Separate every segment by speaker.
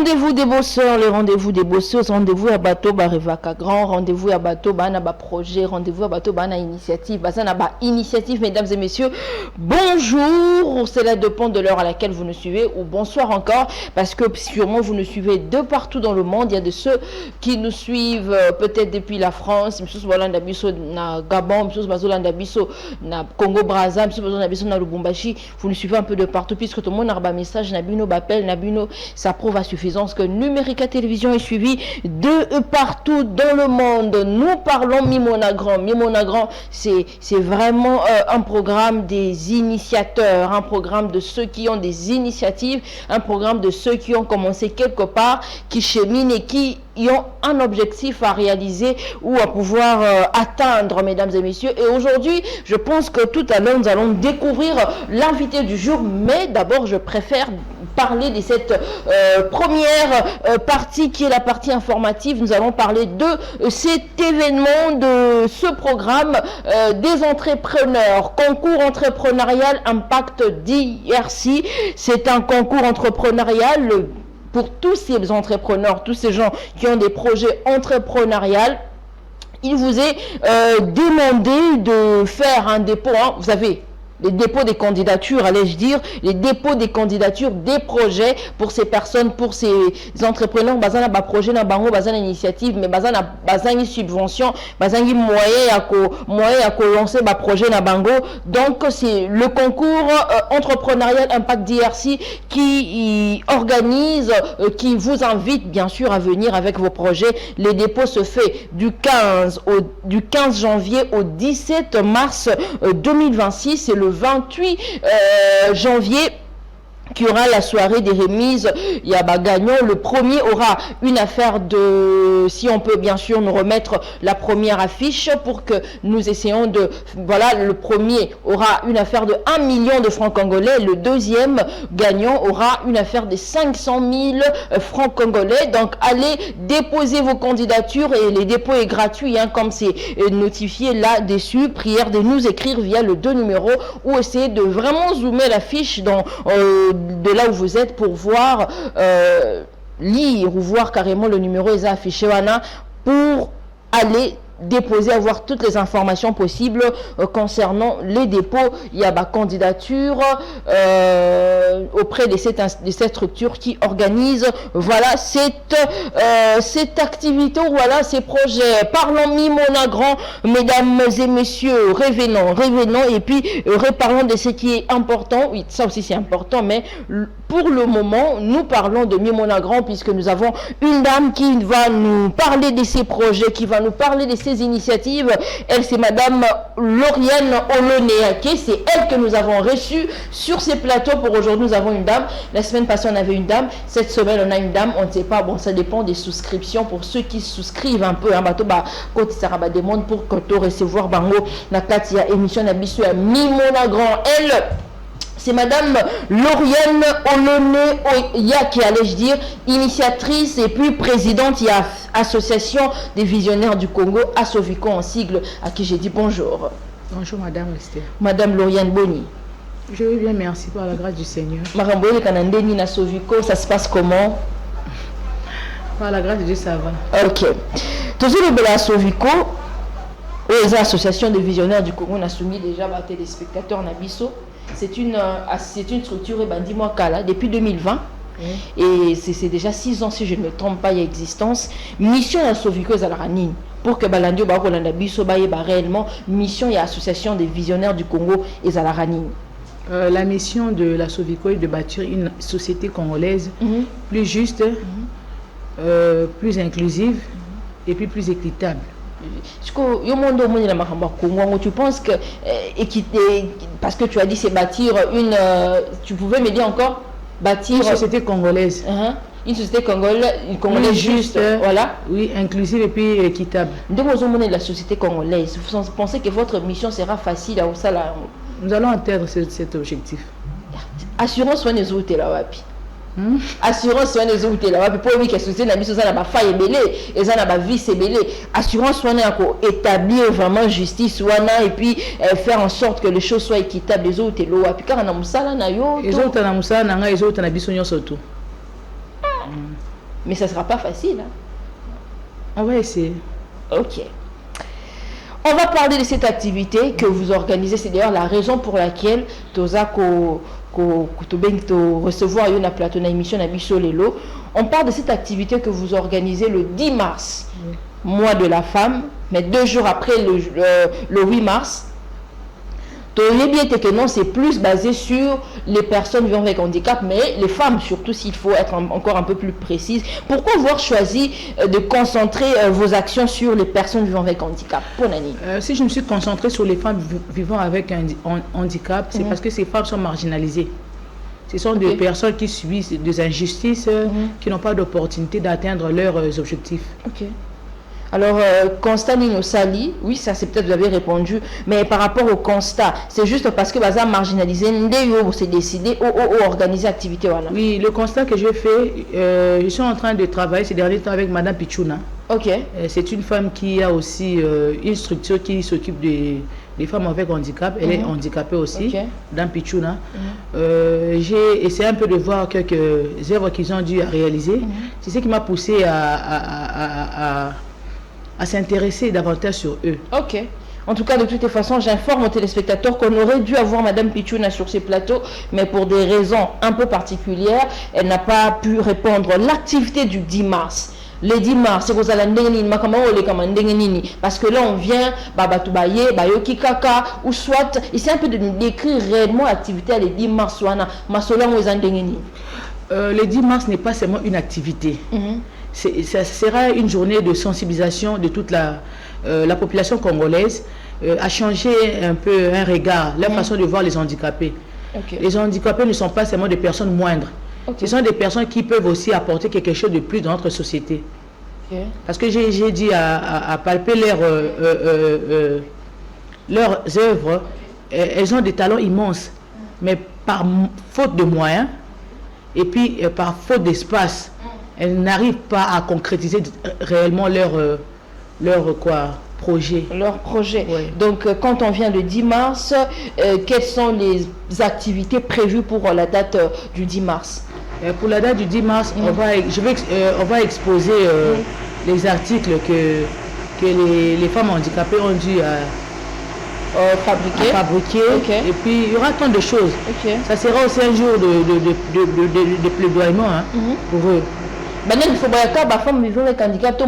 Speaker 1: rendez-vous des bosseurs, les rendez-vous des bosseuses, rendez-vous à bateau, barevaka grand, rendez-vous à bateau, bana ba projet, rendez-vous à bateau, bana initiative, basana ba initiative, mesdames et messieurs. Bonjour, cela dépend de l'heure à laquelle vous nous suivez, ou bonsoir encore, parce que sûrement vous nous suivez de partout dans le monde. Il y a de ceux qui nous suivent peut-être depuis la France, na Gabon, na Congo Brazza, na Lubumbashi. Vous nous suivez un peu de partout, puisque tout le monde a un message, Nabino Bapel, Nabino, ça prouve à suffisance que Numérica Télévision est suivi de partout dans le monde. Nous parlons Mimona Grand. Mimona Grand, c'est vraiment un programme des initiateurs, un programme de ceux qui ont des initiatives, un programme de ceux qui ont commencé quelque part, qui cheminent et qui ont un objectif à réaliser ou à pouvoir atteindre, mesdames et messieurs. Et aujourd'hui, je pense que tout à l'heure, nous allons découvrir l'invité du jour, mais d'abord, je préfère parler de cette première partie qui est la partie informative. Nous allons parler de cet événement, de ce programme des entrepreneurs, concours entrepreneurial Impact DRC. C'est un concours entrepreneurial pour tous ces entrepreneurs, tous ces gens qui ont des projets entrepreneuriaux. Il vous est demandé de faire un dépôt, hein, vous savez, les dépôts des candidatures, allais-je dire, les dépôts des candidatures, des projets pour ces personnes, pour ces entrepreneurs, bazana ba projet na bango, bazana initiative, mais bazana subvention, bazana moyen à lancer ba projet na bango. Donc c'est le concours entrepreneurial Impact DRC qui organise, qui vous invite bien sûr à venir avec vos projets. Les dépôts se fait du 15 janvier au 17 mars 2026. C'est le 28 janvier qui aura la soirée des remises. Il y a gagnant. Le premier aura une affaire de, si on peut bien sûr nous remettre la première affiche pour que nous essayons de, voilà, le premier aura une affaire de 1 million de francs congolais. Le deuxième gagnant aura une affaire de 500 000 francs congolais. Donc allez déposer vos candidatures et les dépôts est gratuit, hein, comme c'est notifié là-dessus. Prière de nous écrire via le 2 numéros ou essayer de vraiment zoomer la fiche dans de là où vous êtes pour voir, lire ou voir carrément le numéro est affiché pour aller déposer, avoir toutes les informations possibles concernant les dépôts. Il y a ma candidature auprès de cette structure qui organise, voilà, cette activité, voilà, ces projets. Parlons Mimona Grand, mesdames et messieurs, revenons, et puis reparlons de ce qui est important. Oui, ça aussi c'est important, mais pour le moment, nous parlons de Mimona Grand puisque nous avons une dame qui va nous parler de ses projets, qui va nous parler de ses initiatives. Elle, c'est Madame Lauriane Olonéaké. C'est elle que nous avons reçue sur ces plateaux. Pour aujourd'hui, nous avons une dame. La semaine passée, on avait une dame. Cette semaine, on a une dame. On ne sait pas. Bon, ça dépend des souscriptions. Pour ceux qui souscrivent un peu, quand ça va demande pour que tu recevoir bango na katia émission na bisu à Mimona Grand. Elle, c'est Madame Lauriane Oloné qui allait je dire, initiatrice et puis présidente, il y a Association des visionnaires du Congo, Assovico en sigle, à qui j'ai dit bonjour.
Speaker 2: Bonjour Madame Esther.
Speaker 1: Madame Lauriane Boni.
Speaker 2: Je vais bien, merci par la grâce du Seigneur.
Speaker 1: Maramboye Kanandeni Assovico, ça se passe comment?
Speaker 2: Par la grâce de Dieu, ça va.
Speaker 1: Ok. Toujours le bel Assovico, les associations des visionnaires du Congo, on a soumis déjà à téléspectateurs Nabiso. C'est une structure depuis 2020. Oui. Et c'est déjà 6 ans, si je ne me trompe pas, il y a existence. Mission à Sovico Zalaranine. Pour que Balandio Bakolanda Biso Baye réellement, mission et association des visionnaires du Congo et Zalaranine.
Speaker 2: La mission de la Sovico est de bâtir une société congolaise plus juste, plus inclusive et puis plus équitable.
Speaker 1: Tu penses que équité, parce que tu as dit c'est bâtir une, tu pouvais me dire encore bâtir
Speaker 2: une société congolaise,
Speaker 1: une société congolaise juste, voilà,
Speaker 2: oui, inclusive et puis équitable.
Speaker 1: La société congolaise, vous pensez que votre mission sera facile à ça là?
Speaker 2: Nous allons atteindre cet objectif.
Speaker 1: Assurance soin des autres là wapi. Assurance soin des autres là wapi pour lui que société na biso ça na ba faille belé et ça na ba vie c'est belé. Assurance soin na ko établir vraiment justice wana et puis faire en sorte que les choses soient équitables les autres là wapi car na musala na yo
Speaker 2: les autres na musala na nga les autres na biso nyonso tout.
Speaker 1: Mais ça ne sera pas facile. Hein?
Speaker 2: On va essayer.
Speaker 1: Ok. On va parler de cette activité que vous organisez. C'est d'ailleurs la raison pour laquelle Toza recevoir une plateau na émission na biso lelo. On parle de cette activité que vous organisez le 10 mars, mois de la femme, mais 2 jours après le 8 mars. Bien que non, c'est plus basé sur les personnes vivant avec handicap, mais les femmes surtout, s'il faut être encore un peu plus précise. Pourquoi avoir choisi de concentrer vos actions sur les personnes vivant avec handicap?
Speaker 2: Si je me suis concentrée sur les femmes vivant avec un handicap, c'est parce que ces femmes sont marginalisées. Ce sont des personnes qui subissent des injustices, qui n'ont pas d'opportunité d'atteindre leurs objectifs.
Speaker 1: Ok. Alors, constat Nino Sali, oui, ça c'est peut-être vous avez répondu, mais par rapport au constat, c'est juste parce que Baza marginalisé, c'est décidé ou organiser activité. Voilà.
Speaker 2: Oui, le constat que j'ai fait, je suis en train de travailler ces derniers temps avec Madame Pichouna.
Speaker 1: Ok.
Speaker 2: C'est une femme qui a aussi une structure qui s'occupe des femmes avec handicap. Elle est handicapée aussi, Madame Pichouna. J'ai essayé un peu de voir quelques œuvres qu'ils ont dû réaliser. C'est ce qui m'a poussé à s'intéresser davantage sur eux.
Speaker 1: Ok. En tout cas, de toutes les façons, j'informe aux téléspectateurs qu'on aurait dû avoir Madame Pichouna sur ces plateaux, mais pour des raisons un peu particulières, elle n'a pas pu répondre. L'activité du 10 mars. Le 10 mars, c'est parce que là, on vient, ou soit, ici un peu de nous décrire réellement l'activité le 10 mars.
Speaker 2: Le 10 mars n'est pas seulement une activité. Ça sera une journée de sensibilisation de toute la population congolaise à changer un peu un regard, leur façon de voir les handicapés. Les handicapés ne sont pas seulement des personnes moindres. Ce sont des personnes qui peuvent aussi apporter quelque chose de plus dans notre société. Parce que j'ai dit à palper leurs œuvres, elles ont des talents immenses, mais par faute de moyens et puis par faute d'espace, elles n'arrivent pas à concrétiser réellement leur projet.
Speaker 1: Leur projet. Oui. Donc, quand on vient le 10 mars, quelles sont les activités prévues pour la date du 10 mars?
Speaker 2: Pour la date du 10 mars, on va exposer les articles que les femmes handicapées ont dû fabriquer. Et puis, il y aura tant de choses. Ça sera aussi un jour de plaidoiement pour eux.
Speaker 1: Il faut que les femmes vivant avec handicap,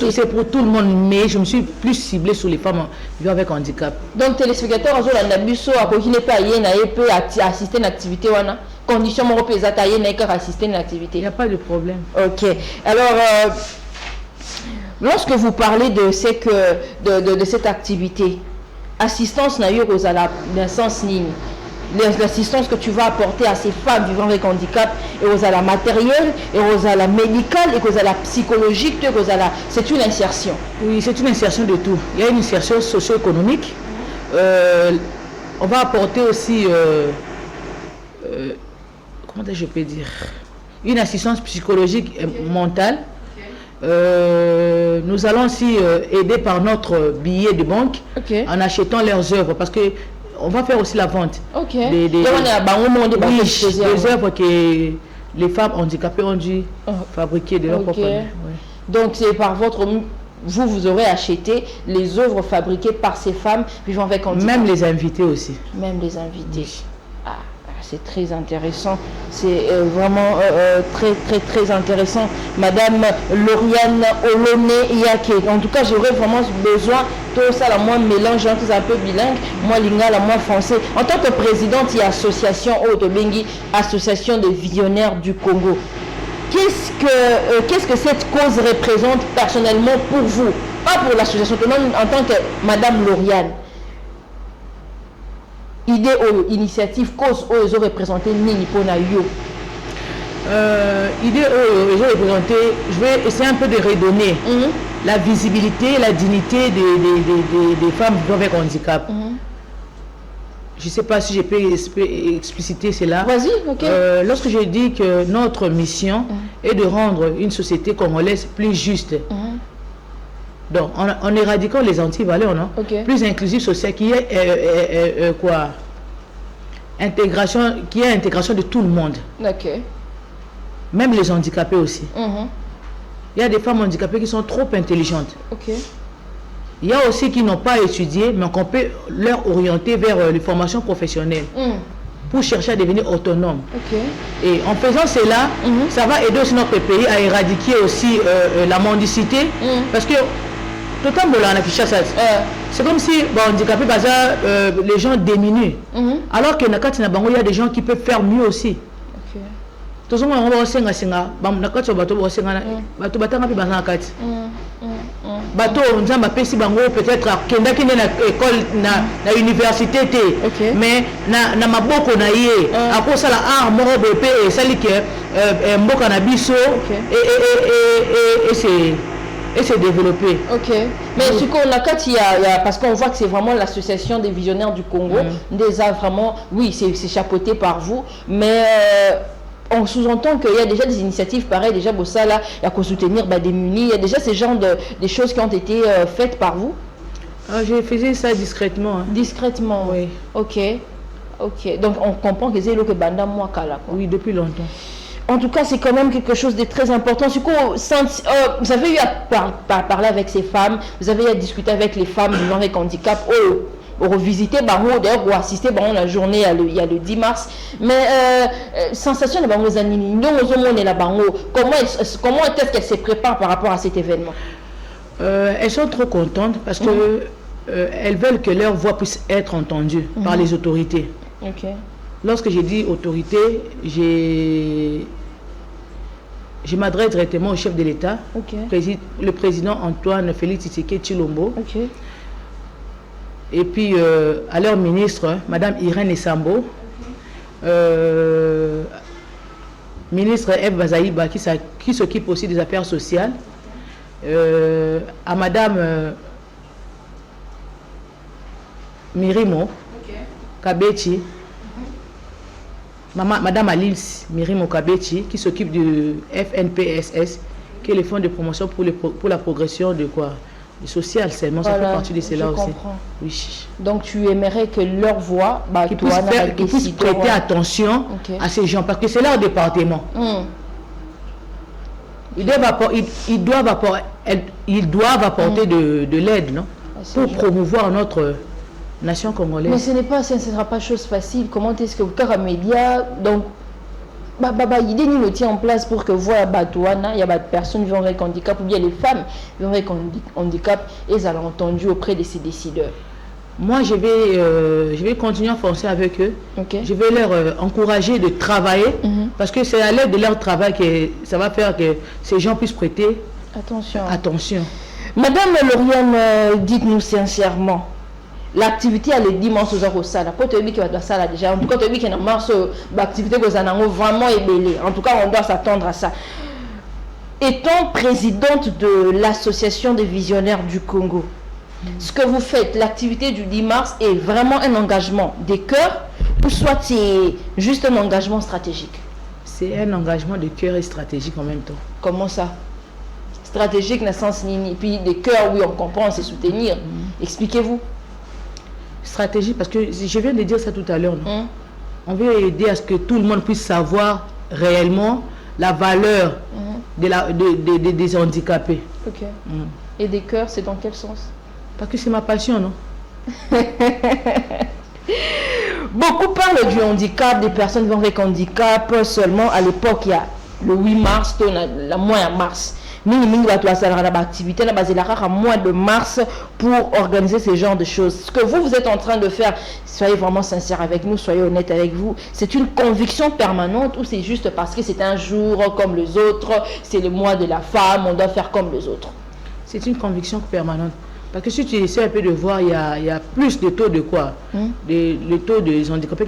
Speaker 2: c'est pour tout le monde, mais je me suis plus ciblée sur les femmes vivant avec handicap.
Speaker 1: Donc, téléspectateurs, peut assister à une activité. Condition assister à une activité.
Speaker 2: Il n'y a pas de problème.
Speaker 1: Ok. Alors, lorsque vous parlez de cette activité, assistance n'a eu aux naissance ligne. L'assistance que tu vas apporter à ces femmes vivant avec handicap et aux à la matérielle et aux à la médicale et aux à la psychologique, c'est une insertion.
Speaker 2: Oui, c'est une insertion de tout. Il y a une insertion socio-économique. On va apporter aussi comment je peux dire, une assistance psychologique et mentale. Nous allons aussi aider par notre billet de banque en achetant leurs œuvres parce que on va faire aussi la vente des œuvres que les femmes handicapées ont dû fabriquer de leur propre main.
Speaker 1: Donc c'est par vous aurez acheté les œuvres fabriquées par ces femmes vivant avec handicap.
Speaker 2: Même les invités aussi.
Speaker 1: Même les invités. C'est très intéressant, c'est vraiment très intéressant. Madame Lauriane Olone Yake, en tout cas j'aurais vraiment besoin tout ça, la moi mélange un peu bilingue, moi lingala, moi français. En tant que présidente il y a association Otobengi, association des visionnaires du Congo. Qu'est-ce que cette cause représente personnellement pour vous, pas pour l'association, en tant que Madame Lauriane? Idée ou initiative cause ils ont représenté nini pour na yo.
Speaker 2: Idée ils ont représenté, je vais essayer un peu de redonner la visibilité, la dignité des femmes avec handicap. Je ne sais pas si je peux expliciter cela.
Speaker 1: Vas-y, ok.
Speaker 2: Lorsque je dis que notre mission est de rendre une société congolaise plus juste. Donc, en éradiquant les antivaleurs, non? Plus inclusif social, qui est intégration de tout le monde. même les handicapés aussi. Il y a des femmes handicapées qui sont trop intelligentes. Il y a aussi qui n'ont pas étudié, mais qu'on peut leur orienter vers les formations professionnelles pour chercher à devenir autonomes. Et en faisant cela, ça va aider aussi notre pays à éradiquer aussi la mendicité. Parce que tout le temps, c'est comme si handicapé, les gens diminuent. Alors que il y a des gens qui peuvent faire mieux aussi. Tout le monde bateau nzamba pesi bango peut-être kenda kende na école na université té mais na maboko na ye akosa la art moko bepé et sali que mboka na biso et c'est développé.
Speaker 1: Mais ce qu'on a quand il y a parce qu'on voit que c'est vraiment l'association des visionnaires du Congo, déjà vraiment oui, c'est chapeauté par vous, mais on sous-entend qu'il y a déjà des initiatives pareilles, déjà Bossala, il y a qu'à soutenir des munis, il y a déjà ces genres des choses qui ont été faites par vous.
Speaker 2: Je faisais ça discrètement.
Speaker 1: Discrètement, oui. Ok. Donc on comprend que c'est le que Banda Mwakala.
Speaker 2: Oui, depuis longtemps.
Speaker 1: En tout cas, c'est quand même quelque chose de très important. Du coup, vous avez eu à parler avec ces femmes, vous avez eu à discuter avec les femmes vivant avec handicap, revisiter d'ailleurs ou assister la journée il y a le 10 mars, mais sensation de bango zanini comment est-ce qu'elles se préparent par rapport à cet événement?
Speaker 2: Elles sont trop contentes parce que elles veulent que leur voix puisse être entendue par les autorités. Lorsque j'ai dit autorité, je m'adresse directement au chef de l'État, le président Antoine Félix Tshisekedi Tshilombo. Et puis à leur ministre, Madame Irène Essambo, ministre Eve Bazaïba qui s'occupe aussi des affaires sociales, à Madame Mirimo Kabechi, Madame Alils Mirimo Kabechi qui s'occupe du FNPSS, qui est le fonds de promotion pour la progression de quoi? Social, seulement, ça fait partie de cela aussi. Oui.
Speaker 1: Donc tu aimerais que leur voix
Speaker 2: qu'ils puissent prêter attention à ces gens, parce que c'est leur département. Ils doivent apporter de l'aide, non, pour promouvoir notre nation congolaise.
Speaker 1: Mais ce ne sera pas chose facile. Comment est-ce que vous média donc il y a tient en place pour que vous, il y a des personnes vivant avec handicap ou bien les femmes vivant avec handicap et elles ont entendu auprès de ces décideurs.
Speaker 2: Moi, je vais continuer à foncer avec eux. Je vais leur encourager de travailler parce que c'est à l'aide de leur travail que ça va faire que ces gens puissent prêter attention.
Speaker 1: Madame Lauriane, dites-nous sincèrement. L'activité à le dimanche aux Osala, pour te dire que va ça déjà. En tout cas, te dire qu'il y a une marche d'activité que vraiment ébélé. En tout cas, on doit s'attendre à ça. Étant présidente de l'association des visionnaires du Congo, ce que vous faites, l'activité du 10 mars est vraiment un engagement des cœurs ou soit c'est juste un engagement stratégique?
Speaker 2: C'est un engagement de cœur et stratégique en même temps.
Speaker 1: Comment ça? Stratégique dans le sens nini, puis des cœurs, oui, on comprend, c'est soutenir. Expliquez-vous.
Speaker 2: Stratégie, parce que je viens de dire ça tout à l'heure. On veut aider à ce que tout le monde puisse savoir réellement la valeur des handicapés.
Speaker 1: Et des cœurs, c'est dans quel sens?
Speaker 2: Parce que c'est ma passion, non?
Speaker 1: Beaucoup parlent du handicap, des personnes vivant avec handicap. Seulement, à l'époque, il y a le 8 mars, la mois de mars. Mois de mars pour organiser ce genre de choses. Ce que vous êtes en train de faire, soyez vraiment sincère avec nous, soyez honnête avec vous. C'est une conviction permanente ou c'est juste parce que c'est un jour comme les autres, c'est le mois de la femme, on doit faire comme les autres?
Speaker 2: C'est une conviction permanente. Parce que si tu essaies un peu de voir, il y a plus de taux de quoi? Le taux des handicapés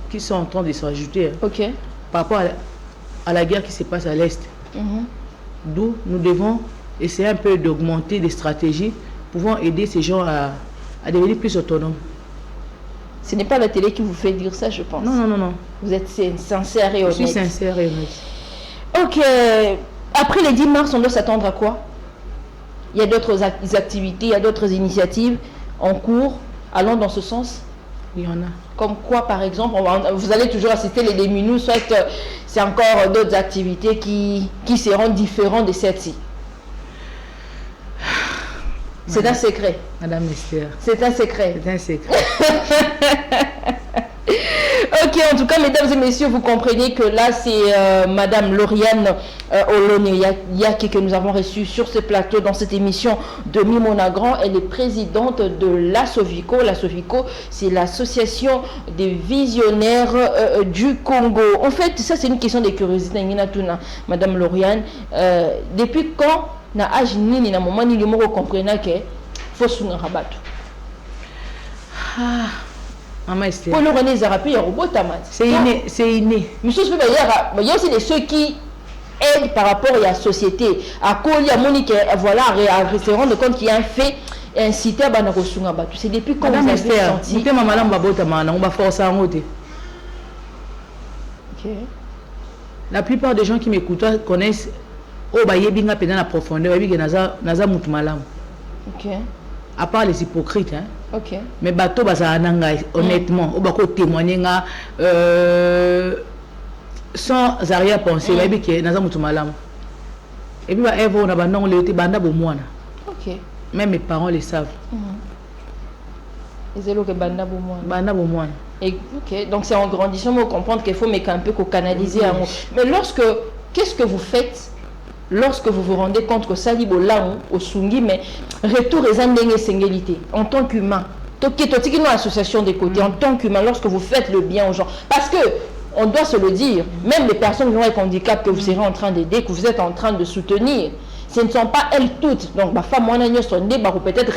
Speaker 2: qui sont en train de s'ajouter par rapport à la guerre qui se passe à l'Est. D'où nous devons essayer un peu d'augmenter des stratégies pouvant aider ces gens à devenir plus autonomes.
Speaker 1: Ce n'est pas la télé qui vous fait dire ça, je pense.
Speaker 2: Non.
Speaker 1: Vous êtes sincère et honnête.
Speaker 2: Je suis sincère et honnête.
Speaker 1: Ok. Après les 10 mars, on doit s'attendre à quoi? Il y a d'autres activités, il y a d'autres initiatives en cours allant dans ce sens?
Speaker 2: Il y en a.
Speaker 1: Comme quoi, par exemple, vous allez toujours assister les démunis, soit c'est encore d'autres activités qui seront différentes de celle-ci. C'est un secret.
Speaker 2: Madame Esther.
Speaker 1: C'est un secret.
Speaker 2: C'est un secret.
Speaker 1: Ok, en tout cas, mesdames et messieurs, vous comprenez que là, c'est Madame Lauriane Olonieyaki que nous avons reçue sur ce plateau dans cette émission de Mimonagrand. Elle est présidente de l'ASOVICO. L'ASOVICO, c'est l'association des visionnaires du Congo. En fait, ça, c'est une question de curiosité. Madame Lauriane, depuis quand na âge nini na moment ni mo comprendre que faut sunga rabato
Speaker 2: Maman Esther.
Speaker 1: Pour le René Zarapi, il y a robot tamat.
Speaker 2: C'est inné, c'est inné.
Speaker 1: Mais il y a aussi des ceux qui aident par rapport à la société. À quoi il y a Monique, voilà, à se rendre compte qu'il y a un fait incité à Banako sunga bato. C'est depuis quand vous avez senti.
Speaker 2: C'était maman là, on va botter maman, on va forcer à monter.
Speaker 1: Ok.
Speaker 2: La plupart des gens qui m'écoutent connaissent. Oh, bah, il y a dans la profondeur, il y a naza mutmalam.
Speaker 1: Ok.
Speaker 2: À part les hypocrites, hein.
Speaker 1: Ok.
Speaker 2: Mais bateau, bah, ça honnêtement, au bas témoigner, sans arrière-pensée, il y a naza mutmalam. Et puis, bah, on a non, le été banda bomouana.
Speaker 1: Ok.
Speaker 2: Même mes parents le savent.
Speaker 1: Et c'est là que banda bomouana.
Speaker 2: Banda bomouana.
Speaker 1: Et ok. Donc, c'est en grandissant, on comprendre qu'il faut mais un peu canaliser un mot. Mais qu'est-ce que vous faites? Lorsque vous vous rendez compte que ça libre là au sungi, mais retour et singulité en tant qu'humain, une association des côtés, en tant qu'humain, lorsque vous faites le bien aux gens, parce que on doit se le dire, même les personnes qui ont un handicap que vous serez en train d'aider, que vous êtes en train de soutenir, ce ne sont pas elles toutes. Donc, ma femme, moi, peut-être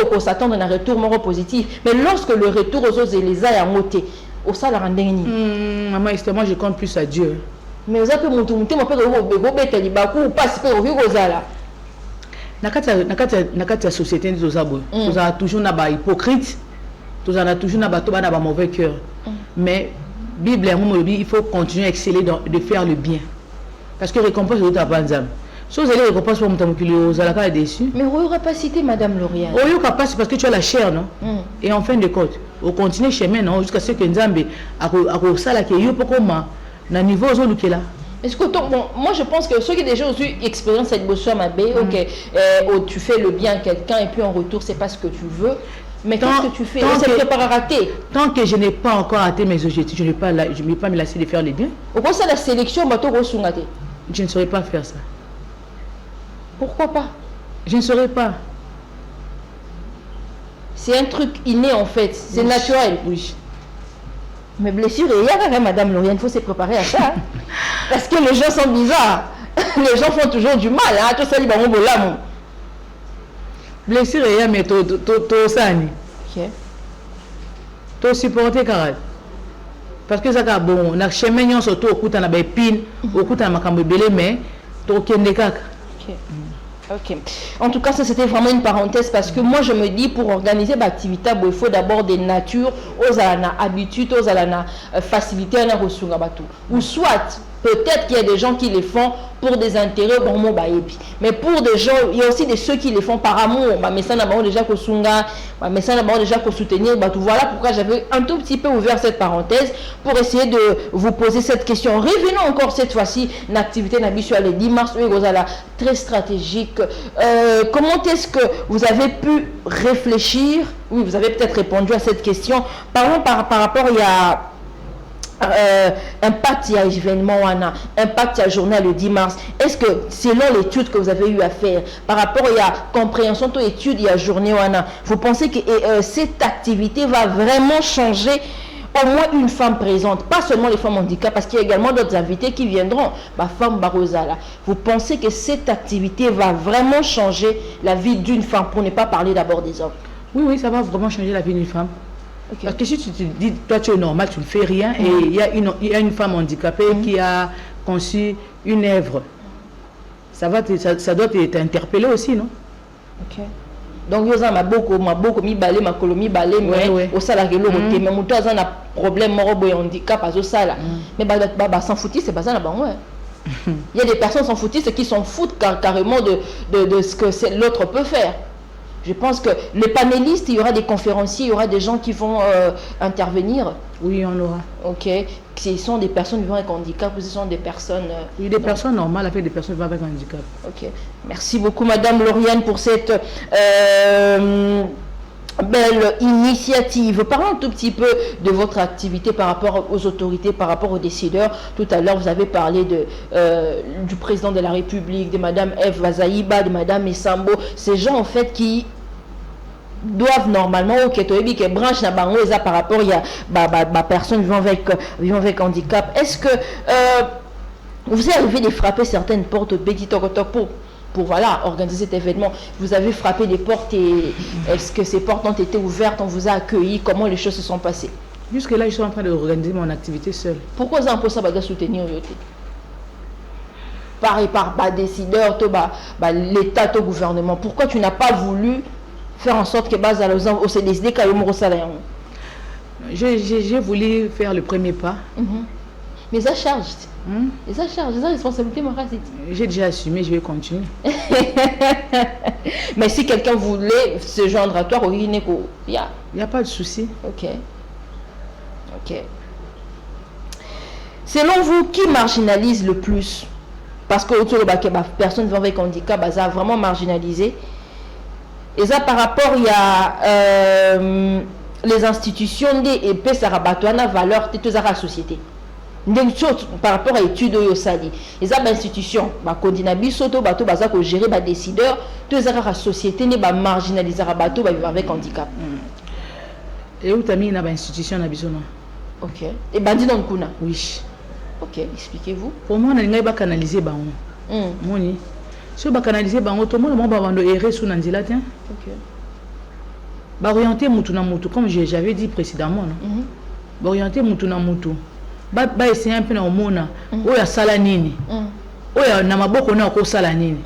Speaker 1: qu'on s'attend à un retour positif, mais lorsque le retour aux autres et les a à monter, au ça la rend
Speaker 2: maman, moi je compte plus à Dieu.
Speaker 1: Mais vous avez monté mon père ou participer au vieux Gozala.
Speaker 2: Nakata société nous a toujours n'a hypocrite, nous a toujours n'a mauvais cœur. Mais Bible il faut continuer à exceller de faire le bien. Parce que récompense de ta banzam. Si vous allez récompense pour mon vous allez déçu.
Speaker 1: Mais vous n'aurez pas cité Madame Lauriane.
Speaker 2: Oui, c'est parce que tu as la chair, non? Et en fin de compte, au continuer chemin, non, jusqu'à ce que Nzambe a ça là qui est pour comment. Dans le niveau où là.
Speaker 1: Est-ce que moi je pense que ceux qui déjà ont eu expérience avec Bosso Mabé, ok, tu fais le bien à quelqu'un et puis en retour c'est pas ce que tu veux, mais qu'est-ce que tu fais? C'est pas raté.
Speaker 2: Tant que je n'ai pas encore raté mes objectifs, je ne vais pas me lasser de faire les biens.
Speaker 1: Pourquoi ça la sélection
Speaker 2: je ne saurais pas faire ça.
Speaker 1: Pourquoi pas?
Speaker 2: Je ne saurais pas.
Speaker 1: C'est un truc inné en fait, c'est naturel.
Speaker 2: Oui.
Speaker 1: Mais blessure, il y a quand même Madame Lauriane, il faut se préparer à ça. Parce que les gens sont bizarres. Les gens font toujours du mal. Hein? Tout ça, ils vont là.
Speaker 2: Blessure, il y a mais tout ça.
Speaker 1: Ok.
Speaker 2: Tout supporter, carré. Parce que ça, bon, on a chemin, surtout au coup, on a des pines, au coup, on a macambe belé, mais tout au des caca.
Speaker 1: Ok. Ok. En tout cas, ça c'était vraiment une parenthèse parce que moi je me dis pour organiser l'activité, il faut d'abord des natures, aux habitudes, aux facilité à ou soit peut-être qu'il y a des gens qui les font pour des intérêts, bon, mais pour des gens, il y a aussi ceux qui les font par amour. Mais ça n'a pas déjà qu'au sunga, mais ça n'a pas déjà qu'au soutenir. Voilà pourquoi j'avais un tout petit peu ouvert cette parenthèse pour essayer de vous poser cette question. Revenons encore cette fois-ci l'activité sur le 10 mars, très stratégique. Comment est-ce que vous avez pu réfléchir? Oui, vous avez peut-être répondu à cette question. Parlons par rapport à impact il y a événement impact il y a journée le 10 mars. Est-ce que selon l'étude que vous avez eu à faire par rapport à la compréhension de l'étude il y a journée vous pensez que cette activité va vraiment changer au moins une femme présente, pas seulement les femmes handicapées, parce qu'il y a également d'autres invités qui viendront, femme Barosala. Vous pensez que cette activité va vraiment changer la vie d'une femme, pour ne pas parler d'abord des hommes?
Speaker 2: Oui, ça va vraiment changer la vie d'une femme. Okay. Parce que si tu te dis, toi tu es normal, tu ne fais rien, et il y a une femme handicapée qui a conçu une œuvre, ça doit t'interpeller aussi, non?
Speaker 1: Ok. Donc, il y a beaucoup mi balé, ma colonie balé, mais au salaire de l'autre, mais mon toit a un problème, mon handicap, à ce salaire. Mais sans foutis, c'est pas ça, il y a des personnes sans foutis qui s'en foutent carrément de ce que l'autre peut faire. Je pense que les panélistes, il y aura des conférenciers, il y aura des gens qui vont intervenir.
Speaker 2: Oui, on aura.
Speaker 1: Ok. Ce sont des personnes vivant avec handicap ou ce sont des personnes...
Speaker 2: oui, des personnes normales avec des personnes vivant avec handicap.
Speaker 1: Ok. Merci beaucoup, Madame Lauriane, pour cette belle initiative. Parlons un tout petit peu de votre activité par rapport aux autorités, par rapport aux décideurs. Tout à l'heure, vous avez parlé du président de la République, de Madame Eve Vazaïba, de Madame Essambo. Ces gens, en fait, qui doivent normalement que branche na bango par rapport à personnes vivant avec handicap. Est-ce que vous êtes arrivé de frapper certaines portes au petit pour voilà, organiser cet événement? Vous avez frappé des portes et est-ce que ces portes ont été ouvertes? On vous a accueilli? Comment les choses se sont passées?
Speaker 2: Jusque là, je suis en train d'organiser mon activité seule.
Speaker 1: Pourquoi vous avez ça de soutenir par décideur, l'État, au gouvernement? Pourquoi tu n'as pas voulu faire en sorte que au CDSD
Speaker 2: j'ai voulu faire le premier pas.
Speaker 1: Mais ça charge. Ça charge, ça responsabilité,
Speaker 2: j'ai déjà assumé, je vais continuer.
Speaker 1: Mais si quelqu'un voulait se joindre à toi, il n'y
Speaker 2: a pas de souci.
Speaker 1: Ok. Selon vous, qui marginalise le plus? Parce que autour de personnes vivant avec handicap, ça a vraiment marginalisé. Et ça, par rapport, il y a les institutions et puis ça rabattre la valeur de toute la société. Par rapport à l'étude de Sali, les institutions, gérer les décideurs, toute la société n'est pas marginalisée avec handicap.
Speaker 2: Et où tu as mis une institution?
Speaker 1: Ok. Et bandit dans le coup?
Speaker 2: Oui.
Speaker 1: Ok, expliquez-vous.
Speaker 2: Pour moi, on a canalisé. Moni. Si on a canalisé, tout le monde va errer sous Nandila.
Speaker 1: Ok.
Speaker 2: Orienter Moutou na Moutou, comme j'avais dit précédemment. Orienter Moutou na Moutou. Essayer un peu na omona. Oya sala nini. Oya na maboko na ko sala nini.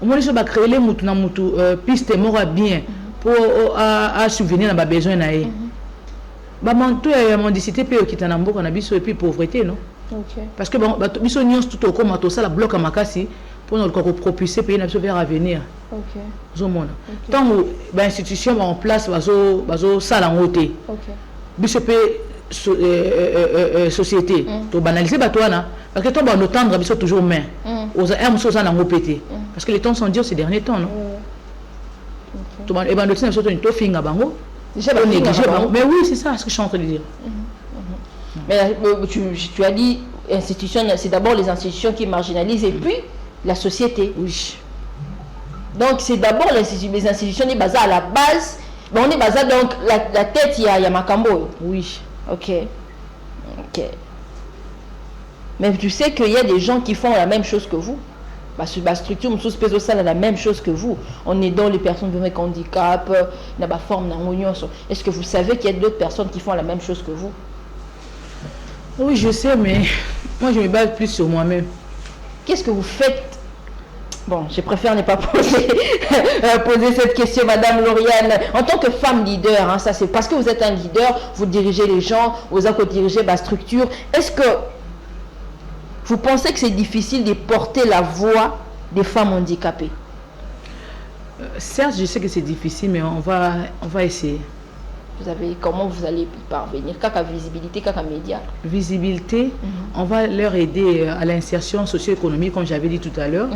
Speaker 2: Omoni so ba créer les Moutou na Moutou piste mora bien pour à souvenir na ba besoin na e. Manto ya mendicité pe okita na mboka na biso et puis pauvreté, non?
Speaker 1: Ok.
Speaker 2: Parce que biso nyons tout au comme to sala bloc à makasi pour nous propulser pays na biso vers avenir.
Speaker 1: Ok.
Speaker 2: Zomona. Tant institution en place bazo sala ngoté.
Speaker 1: Ok.
Speaker 2: Biso pe société to banaliser batouana parce que toi on entendre biso toujours main aux armes aux en pété parce que les temps sont durs ces derniers temps, non? To ban et bandotina surtout une to finga bango. Mais oui, c'est ça ce que je suis en train de dire.
Speaker 1: Mais tu as dit institution, c'est d'abord les institutions qui marginalisent et puis la société.
Speaker 2: Oui.
Speaker 1: Donc c'est d'abord les institutions qui basées à la base. Mais on est basé donc la tête, il y a Makambo.
Speaker 2: Oui.
Speaker 1: Ok. Mais tu sais qu'il y a des gens qui font la même chose que vous. La structure a la même chose que vous. On est dans les personnes avec handicap, n'a pas forme d'union. Est-ce que vous savez qu'il y a d'autres personnes qui font la même chose que vous?
Speaker 2: Oui, je sais, mais moi je me base plus sur moi-même.
Speaker 1: Qu'est-ce que vous faites? Bon, je préfère ne pas poser cette question, Madame Lauriane. En tant que femme leader, ça c'est parce que vous êtes un leader, vous dirigez les gens, vous avez dirigé la structure. Est-ce que vous pensez que c'est difficile de porter la voix des femmes handicapées?
Speaker 2: Certes, je sais que c'est difficile, mais on va essayer.
Speaker 1: Comment vous allez y parvenir? Quelle visibilité, quelle média?
Speaker 2: Visibilité, on va leur aider à l'insertion socio-économique, comme j'avais dit tout à l'heure.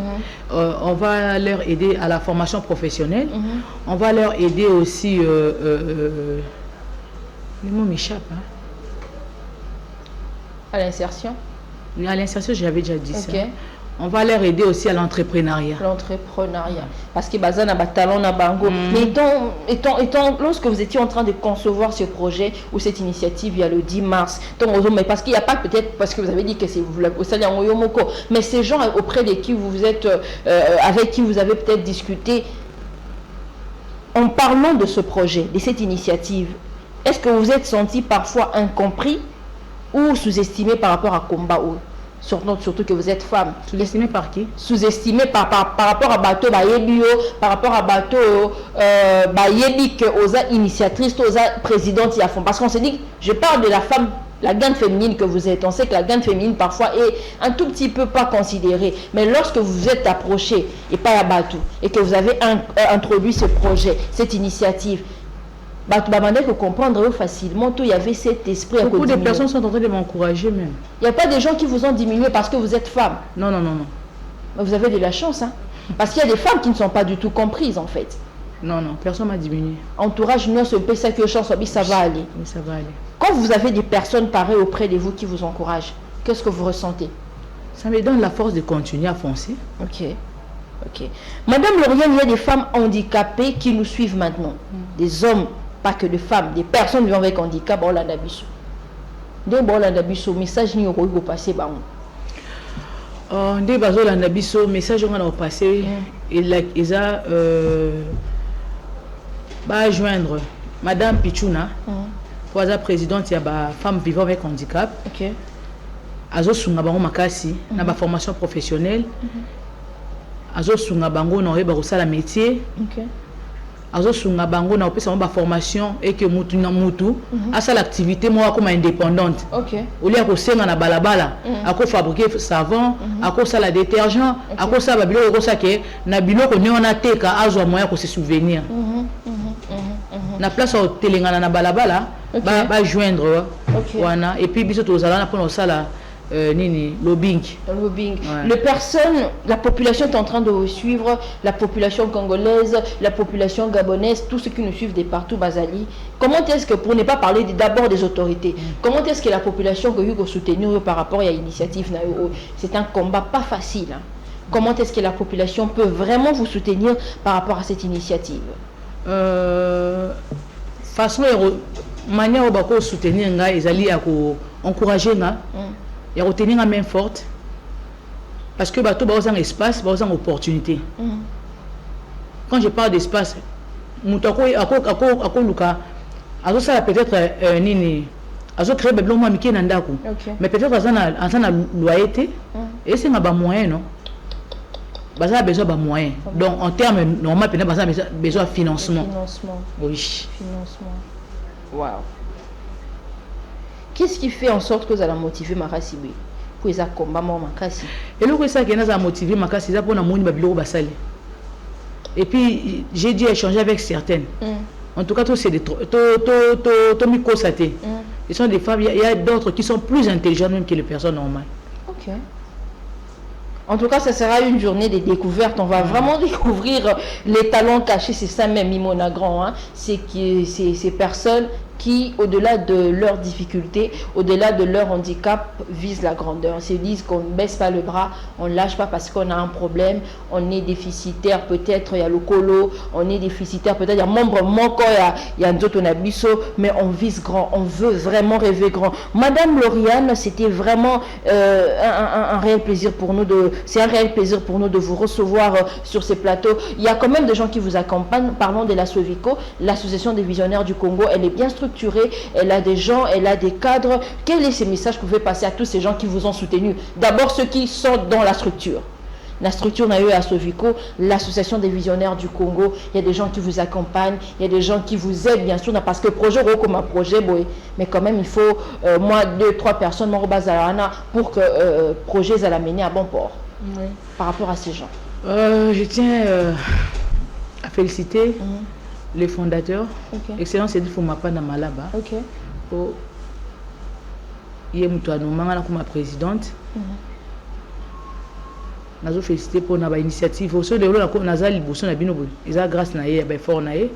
Speaker 2: On va leur aider à la formation professionnelle. On va leur aider aussi... le mot m'échappe.
Speaker 1: À l'insertion?
Speaker 2: À l'insertion, j'avais déjà dit ça. On va leur aider aussi à l'entrepreneuriat.
Speaker 1: L'entrepreneuriat. Parce que Bazan a talon à Bango. Mais lorsque vous étiez en train de concevoir ce projet ou cette initiative il y a le 10 mars, parce qu'il n'y a pas peut-être, parce que vous avez dit que c'est vous au Stade Moyomoko, mais ces gens auprès de qui vous êtes, avec qui vous avez peut-être discuté, en parlant de ce projet, de cette initiative, est-ce que vous êtes senti parfois incompris ou sous-estimé par rapport à Combat ou surtout que vous êtes femme?
Speaker 2: Sous-estimé par qui?
Speaker 1: Sous-estimé par rapport à Bateau Bayebio, par rapport à Bateau Bayebik, aux initiatrices, aux présidentes y font. Parce qu'on s'est dit, je parle de la femme la gaine féminine que vous êtes. On sait que la gaine féminine parfois est un tout petit peu pas considérée. Mais lorsque vous vous êtes approché et pas à Batou et que vous avez introduit ce projet, cette initiative, Batou Bamandé que comprendre facilement, il y avait cet esprit.
Speaker 2: Beaucoup de personnes sont en train de m'encourager même.
Speaker 1: Il n'y a pas des gens qui vous ont diminué parce que vous êtes femme.
Speaker 2: Non, non, non, non.
Speaker 1: Mais vous avez de la chance, hein. Parce qu'il y a des femmes qui ne sont pas du tout comprises en fait.
Speaker 2: Non, non, personne m'a diminué.
Speaker 1: Entourage, non, ce ça que chance, ça va aller.
Speaker 2: Mais ça va aller.
Speaker 1: Quand vous avez des personnes pareilles auprès de vous qui vous encouragent, qu'est-ce que vous ressentez?
Speaker 2: Ça me donne la force de continuer à foncer.
Speaker 1: Ok. Ok. Madame Lauriane, il y a des femmes handicapées qui nous suivent maintenant. Des hommes, pas que des femmes, des personnes vivant avec handicap. Bon, là, d'abissou. Dès bon, là, d'abissou, message n'y aura eu passé, bah,
Speaker 2: dès bazo là, d'abissou, message on a passé. Et là, ils a bah joindre Madame Pichuna. Pour la présidente, il y a des femmes vivant avec handicap.
Speaker 1: Ok.
Speaker 2: Azo sunga bango makasi na ba formation professionnelle. Azo sunga bango na yeba kosala métier.
Speaker 1: Ok.
Speaker 2: Azo sunga bango na opesa ba formation et que mutu na mutu asa l'activité moi comme indépendante.
Speaker 1: Ok.
Speaker 2: Au lieu ko senga na balabala, ako fabriquer savon, ako sala détergent, ako sala biloko ko sake na biloko ne on a teka azo moyen ko se souvenir. Na place au telengana na balabala ba joindre wana et puis biso tozala na pour sala nini lobbying.
Speaker 1: Ouais. Les personnes, la population est en train de vous suivre, la population congolaise, la population gabonaise, tous ceux qui nous suivent de partout, Bazali. Comment est-ce que, pour ne pas parler d'abord des autorités, comment est-ce que la population que vous soutenir par rapport à l'initiative, c'est un combat pas facile. Hein. Comment est-ce que la population peut vraiment vous soutenir par rapport à cette initiative?
Speaker 2: Façon manière de soutenir ils allaient encourager il y a retenir la main forte parce que bateau ba un espace ba une opportunité. Quand je parle d'espace mutako ako luka azo ça peut-être nini azo créer beblo moi miki na ndako mais peut-être azana loyer et c'est nga ba moyen non baza besoin ba moyen donc en termes normal peut-être baza besoin de financement. Oui,
Speaker 1: financement. Wow. Qu'est-ce qui fait en sorte que vous allez motiver Makasibe pour les combats Makasi?
Speaker 2: Et le ça qui nous a motivé Makasi ça pour na moni babilo basali. Et puis j'ai dû échanger avec certaines. En tout cas tous c'est des micro saté. Ils sont des femmes, il y a d'autres qui sont plus intelligentes même que les personnes normales.
Speaker 1: OK. En tout cas, ça sera une journée de découverte. On va vraiment découvrir les talents cachés. C'est ça même, Mimona Grand. Hein. C'est ces personnes qui, au-delà de leurs difficultés, au-delà de leur handicap, visent la grandeur. Ils se disent qu'on ne baisse pas le bras, on ne lâche pas parce qu'on a un problème, on est déficitaire, peut-être il y a le colo, on est déficitaire, peut-être il y a membre manquant, il y a un autre abisso, mais on vise grand, on veut vraiment rêver grand. Madame Lauriane, c'était vraiment un réel plaisir pour nous c'est un réel plaisir pour nous de vous recevoir sur ces plateaux. Il y a quand même des gens qui vous accompagnent. Parlons de la Sovico, l'association des visionnaires du Congo, elle est bien structurée. Elle a des gens, elle a des cadres. Quel est ce message que vous pouvez passer à tous ces gens qui vous ont soutenu? D'abord ceux qui sont dans la structure. La structure n'a eu à Sovico, l'association des visionnaires du Congo. Il y a des gens qui vous accompagnent, il y a des gens qui vous aident bien sûr, parce que le projet comme un projet, mais quand même il faut moi 2-3 personnes pour que le projet à l'amener à bon port. Oui. Par rapport à ces gens.
Speaker 2: Je tiens à féliciter les fondateurs. Excellence Edith Fumapa na Malaba. Pour Yemutouano Mangala comme présidente. Nazo féliciter pour na initiative au de la naza liboso na bino eza grâce na ye ba fort na ye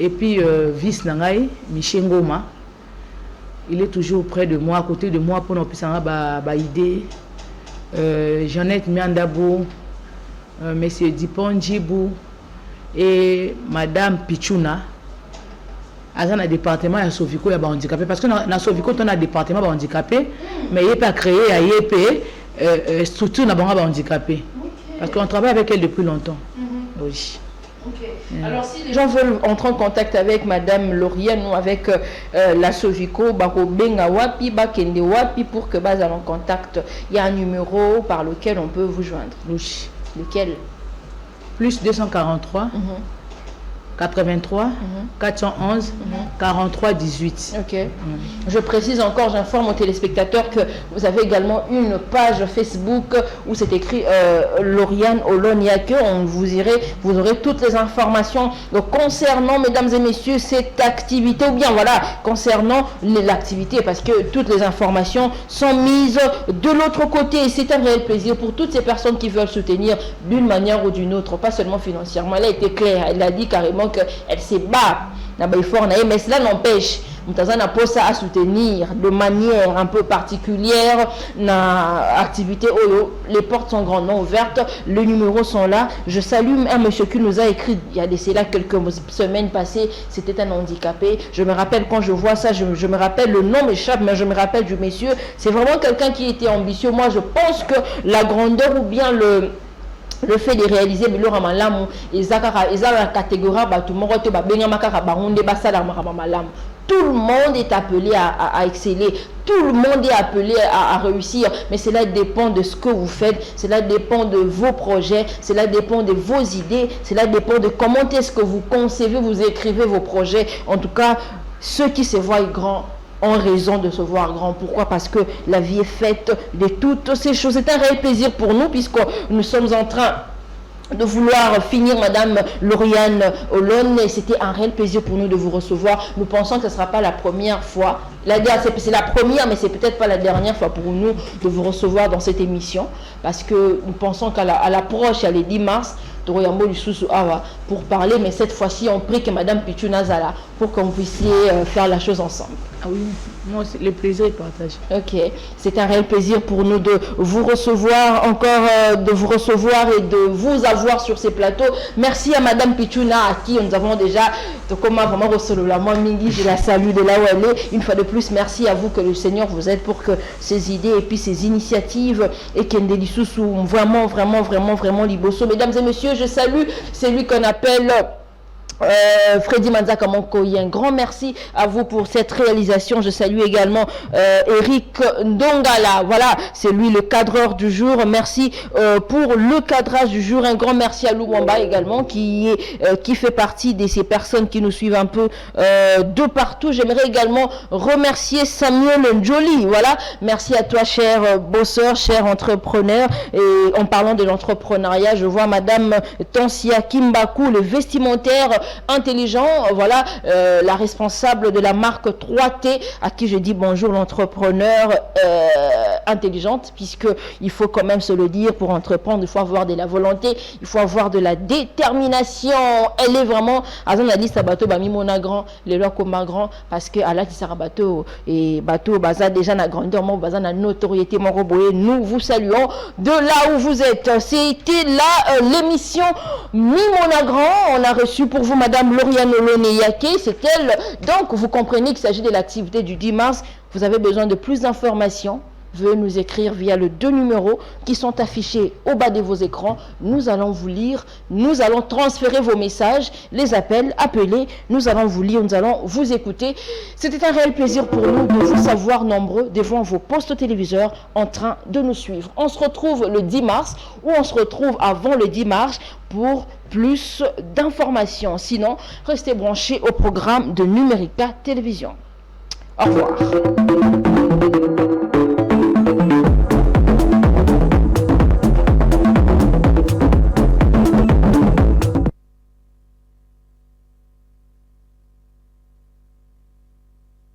Speaker 2: et puis vice na ngai Michel Ngoma il est toujours près de moi à côté de moi pour nous pisanga ba idée Jeannette Miandabou monsieur Dipon Djibou et madame Pichuna azana département ya Sovico ya ba handicapé parce que na Sovico on a département ba handicapé mais il est pas créé à IEP structure na bango ba handicapé parce qu'on travaille avec elle depuis longtemps. Oui.
Speaker 1: Alors si les gens veulent entrer en contact avec madame Lauriane ou avec la Sovico bako benga wapi bakende wapi pour que bas en contact, il y a un numéro par lequel on peut vous joindre.
Speaker 2: Oui.
Speaker 1: Lequel?
Speaker 2: Plus 243 83 411 43 18.
Speaker 1: Ok. Je précise encore, j'informe aux téléspectateurs que vous avez également une page Facebook où c'est écrit Lauriane Oloniake. Vous aurez toutes les informations concernant, mesdames et messieurs, cette activité, ou bien voilà, concernant l'activité, parce que toutes les informations sont mises de l'autre côté. Et c'est un réel plaisir pour toutes ces personnes qui veulent soutenir d'une manière ou d'une autre, pas seulement financièrement. Elle a été claire, elle a dit carrément qu'elle s'est bat, mais cela n'empêche Moutazana posa à soutenir de manière un peu particulière l'activité Oyo. Les portes sont grandement ouvertes, les numéros sont là. Je salue un monsieur qui nous a écrit il y a de cela quelques semaines passées, c'était un handicapé. Je me rappelle quand je vois ça, je me rappelle, le nom m'échappe, mais je me rappelle du monsieur. C'est vraiment quelqu'un qui était ambitieux. Moi je pense que la grandeur ou bien le fait de réaliser bilo ramalamu ezaka la catégorie tout le monde tout le monde est appelé à exceller, tout le monde est appelé à réussir, mais cela dépend de ce que vous faites, cela dépend de vos projets, cela dépend de vos idées, cela dépend de comment est-ce que vous concevez, vous écrivez vos projets. En tout cas, ceux qui se voient grands ont raison de se voir grand. Pourquoi? Parce que la vie est faite de toutes ces choses. C'est un réel plaisir pour nous, puisque nous sommes en train de vouloir finir Madame Lauriane Olone, et c'était un réel plaisir pour nous de vous recevoir. Nous pensons que ce ne sera pas la première fois. C'est la première, mais c'est peut-être pas la dernière fois pour nous de vous recevoir dans cette émission, parce que nous pensons qu'à l'approche, il y a les 10 mars, pour parler, mais cette fois-ci, on prie que Madame Pichu Nazala pour qu'on puisse faire la chose ensemble.
Speaker 2: Ah oui, moi, le plaisir est partagé.
Speaker 1: Ok, c'est un réel plaisir pour nous de vous recevoir, encore de vous recevoir et de vous avoir sur ces plateaux. Merci à Madame Pichuna, à qui nous avons déjà, comment vraiment recevoir. Moi, Mingi, je la salue de là où elle est. Une fois de plus, merci à vous, que le Seigneur vous aide pour que ces idées et puis ces initiatives et Kendeli Soussou, vraiment liboso. Mesdames et messieurs, je salue celui qu'on appelle Freddy Manzaka Monkoye. Un grand merci à vous pour cette réalisation. Je salue également Eric Ndongala. Voilà, c'est lui le cadreur du jour. Merci pour le cadrage du jour. Un grand merci à Lumwamba également qui fait partie de ces personnes qui nous suivent un peu de partout. J'aimerais également remercier Samuel Njoli. Voilà, merci à toi, cher bosseur, cher entrepreneur. Et en parlant de l'entrepreneuriat, je vois Madame Tansia Kimbaku, le vestimentaire intelligent, voilà, la responsable de la marque 3T, à qui je dis bonjour, l'entrepreneur intelligente, puisque il faut quand même se le dire, pour entreprendre, il faut avoir de la volonté, il faut avoir de la détermination. Elle est vraiment à la liste à bateau bami mona grand, les lois comme grand, parce que à la liste bateau et bateau baza déjà na grandeur, mon baza na notoriété, mon roboé. Nous vous saluons de là où vous êtes. C'était là l'émission Mimona Grand. On a reçu pour vous Madame Lauriane Oloniake, c'est elle. Donc, vous comprenez qu'il s'agit de l'activité du 10 mars. Vous avez besoin de plus d'informations. Veuillez nous écrire via les 2 numéros qui sont affichés au bas de vos écrans. Nous allons vous lire, nous allons transférer vos messages, les appels, appelez, nous allons vous lire, nous allons vous écouter. C'était un réel plaisir pour nous de vous savoir nombreux devant vos postes téléviseurs en train de nous suivre. On se retrouve le 10 mars ou on se retrouve avant le 10 mars pour plus d'informations. Sinon, restez branchés au programme de Numérica Télévision. Au revoir.